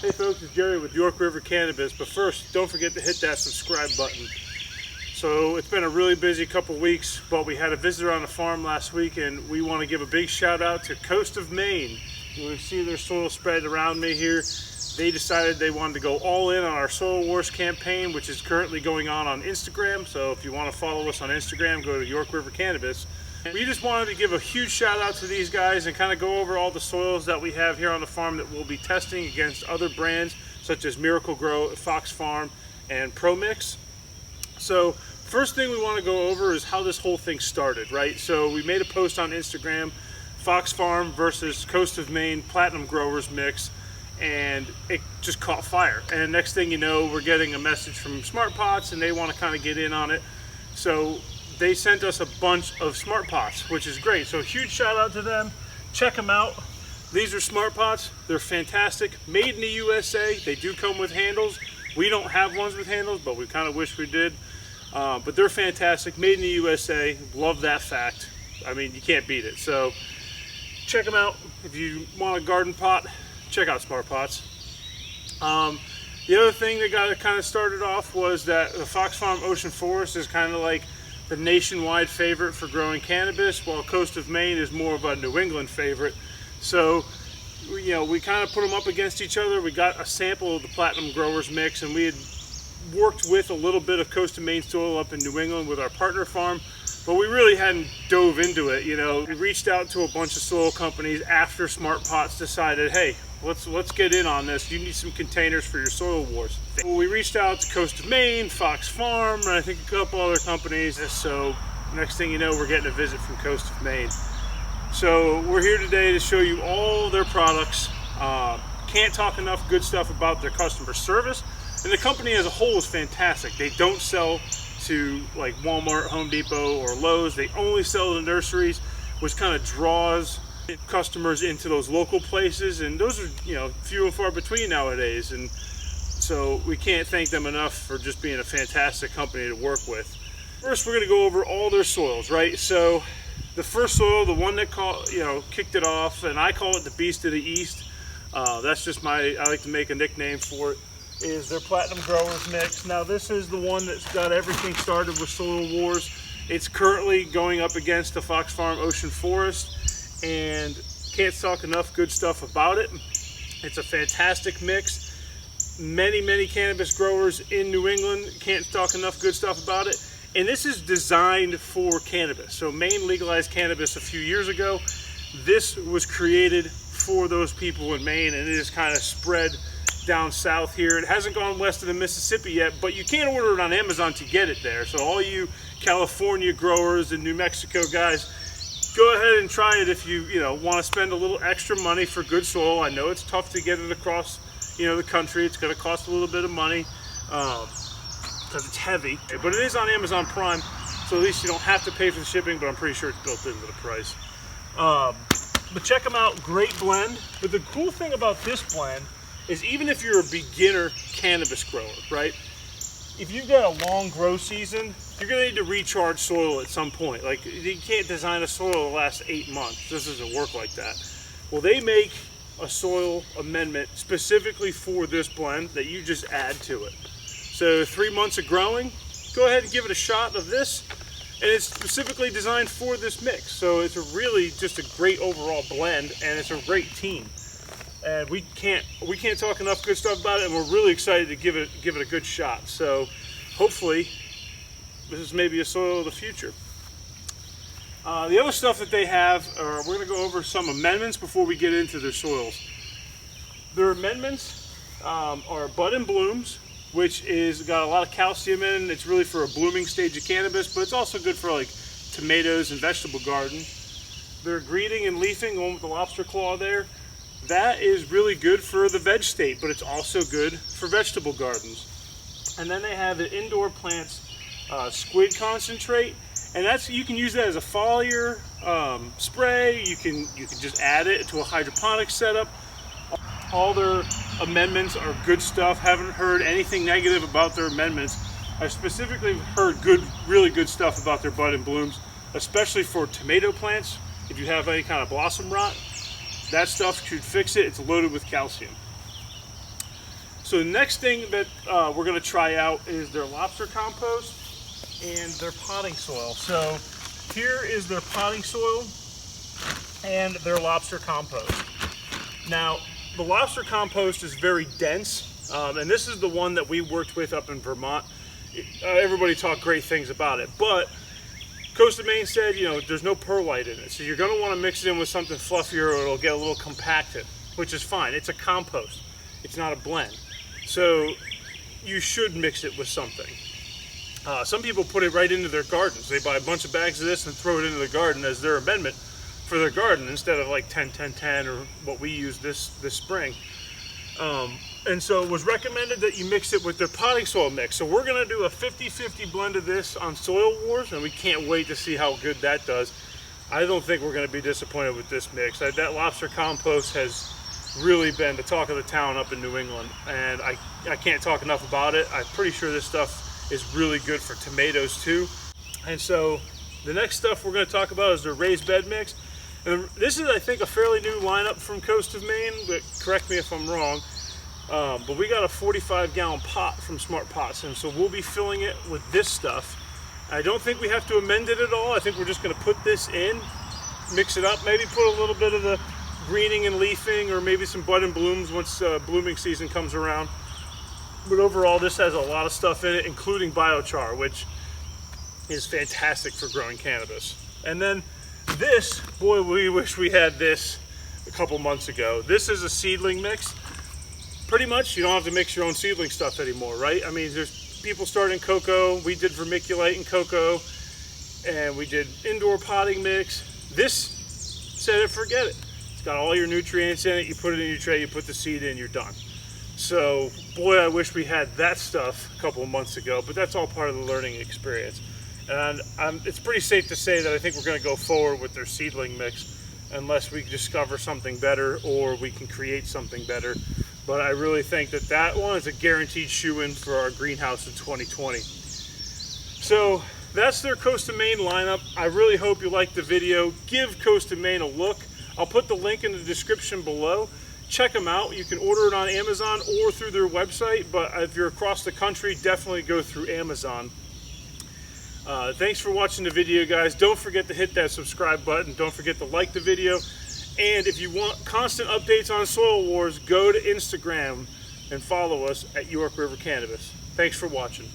Hey folks, it's Jerry with York River Cannabis, but first, don't forget to hit that subscribe button. So it's been a really busy couple weeks, but we had a visitor on the farm last week, and we want to give a big shout out to Coast of Maine. You see their soil spread around me here. They decided they wanted to go all in on our Soil Wars campaign, which is currently going on Instagram. So if you want to follow us on Instagram, go to York River Cannabis. We just wanted to give a huge shout out to these guys and kind of go over all the soils that we have here on the farm that we'll be testing against other brands such as Miracle Grow, Fox Farm, and Pro Mix. So first thing we want to go over is how this whole thing started, right? So we made a post on Instagram, Fox Farm versus Coast of Maine Platinum Growers mix, and it just caught fire. And next thing you know, we're getting a message from Smart Pots and they want to kind of get in on it. So they sent us a bunch of Smart Pots, which is great. So huge shout out to them. Check them out. These are Smart Pots. They're fantastic. Made in the USA. They do come with handles. We don't have ones with handles, but we kind of wish we did. But they're fantastic. Made in the USA. Love that fact. I mean, you can't beat it. So check them out. If you want a garden pot, check out Smart Pots. The other thing that got it kind of started off was that the Fox Farm Ocean Forest is kind of like the nationwide favorite for growing cannabis, while Coast of Maine is more of a New England favorite. So, you know, we kind of put them up against each other. We got a sample of the Platinum Growers mix, and we had worked with a little bit of Coast of Maine soil up in New England with our partner farm, but we really hadn't dove into it. You know, we reached out to a bunch of soil companies after Smart Pots decided, hey, let's get in on this. You need some containers for your Soil Wars. Well, we reached out to Coast of Maine, Fox Farm, and I think a couple other companies. So next thing you know, we're getting a visit from Coast of Maine. So we're here today to show you all their products. Can't talk enough good stuff about their customer service. And the company as a whole is fantastic. They don't sell to like Walmart, Home Depot, or Lowe's. They only sell to nurseries, which kind of draws customers into those local places, and those are, you know, few and far between nowadays. And so we can't thank them enough for just being a fantastic company to work with. First, we're going to go over all their soils, right? So the first soil, the one that kicked it off, and I call it the Beast of the East. That's just I like to make a nickname for it, is their Platinum Growers mix. Now this is the one that's got everything started with Soil Wars. It's currently going up against the Fox Farm Ocean Forest, and can't talk enough good stuff about it. It's a fantastic mix. Many cannabis growers in New England can't talk enough good stuff about it. And this is designed for cannabis. So Maine legalized cannabis a few years ago. This was created for those people in Maine, and it is kind of spread down south here. It hasn't gone west of the Mississippi yet, but you can order it on Amazon to get it there. So all you California growers and New Mexico guys, go ahead and try it if you want to spend a little extra money for good soil. I know it's tough to get it across the country. It's going to cost a little bit of money because it's heavy, but it is on Amazon Prime, so at least you don't have to pay for the shipping, but I'm pretty sure it's built into the price. But check them out. Great blend. But the cool thing about this blend is, even if you're a beginner cannabis grower, right? If you've got a long grow season, you're going to need to recharge soil at some point. Like, you can't design a soil that lasts 8 months. This doesn't work like that. Well, they make a soil amendment specifically for this blend that you just add to it. So 3 months of growing, go ahead and give it a shot of this. And it's specifically designed for this mix. So it's really just a great overall blend, and it's a great team. And we can't talk enough good stuff about it, and we're really excited to give it a good shot. So hopefully this is maybe a soil of the future. The other stuff that they have, we're going to go over some amendments before we get into their soils. Their amendments are Bud and Blooms, which is got a lot of calcium in it. It's really for a blooming stage of cannabis, but it's also good for like tomatoes and vegetable garden. Their Greeting and Leafing, the one with the lobster claw there, that is really good for the veg state, but it's also good for vegetable gardens. And then they have the Indoor Plants Squid Concentrate, and you can use that as a foliar spray. You can just add it to a hydroponic setup. All their amendments are good stuff. Haven't heard anything negative about their amendments. I specifically heard really good stuff about their Bud and Blooms, especially for tomato plants. If you have any kind of blossom rot, that stuff should fix it. It's loaded with calcium. So the next thing that we're going to try out is their lobster compost and their potting soil. So here is their potting soil and their lobster compost. Now, the lobster compost is very dense, and this is the one that we worked with up in Vermont. Everybody talked great things about it, but Coast of Maine said, you know, there's no perlite in it, so you're going to want to mix it in with something fluffier or it'll get a little compacted, which is fine. It's a compost. It's not a blend. So you should mix it with something. Some people put it right into their gardens. They buy a bunch of bags of this and throw it into the garden as their amendment for their garden instead of like 10-10-10 or what we used this spring. And so it was recommended that you mix it with their potting soil mix. So we're going to do a 50-50 blend of this on Soil Wars, and we can't wait to see how good that does. I don't think we're going to be disappointed with this mix. That lobster compost has really been the talk of the town up in New England, and I can't talk enough about it. I'm pretty sure this stuff is really good for tomatoes too. And so the next stuff we're going to talk about is their raised bed mix. And this is, I think, a fairly new lineup from Coast of Maine, but correct me if I'm wrong. But we got a 45-gallon pot from Smart Pots, and so we'll be filling it with this stuff. I don't think we have to amend it at all. I think we're just going to put this in, mix it up, maybe put a little bit of the greening and leafing, or maybe some bud and blooms once blooming season comes around. But overall, this has a lot of stuff in it, including biochar, which is fantastic for growing cannabis. And then this, boy, we wish we had this a couple months ago. This is a seedling mix. Pretty much, you don't have to mix your own seedling stuff anymore, right? I mean, there's people starting cocoa. We did vermiculite and cocoa, and we did indoor potting mix. This, set it, forget it. It's got all your nutrients in it. You put it in your tray, you put the seed in, you're done. So, boy, I wish we had that stuff a couple of months ago, but that's all part of the learning experience. And it's pretty safe to say that I think we're going to go forward with their seedling mix unless we discover something better or we can create something better. But I really think that that one is a guaranteed shoe-in for our greenhouse in 2020. So that's their Coast of Maine lineup. I really hope you liked the video. Give Coast of Maine a look. I'll put the link in the description below. Check them out. You can order it on Amazon or through their website, but if you're across the country, definitely go through Amazon. Thanks for watching the video, guys. Don't forget to hit that subscribe button. Don't forget to like the video. And if you want constant updates on Soil Wars, go to Instagram and follow us at York River Cannabis. Thanks for watching.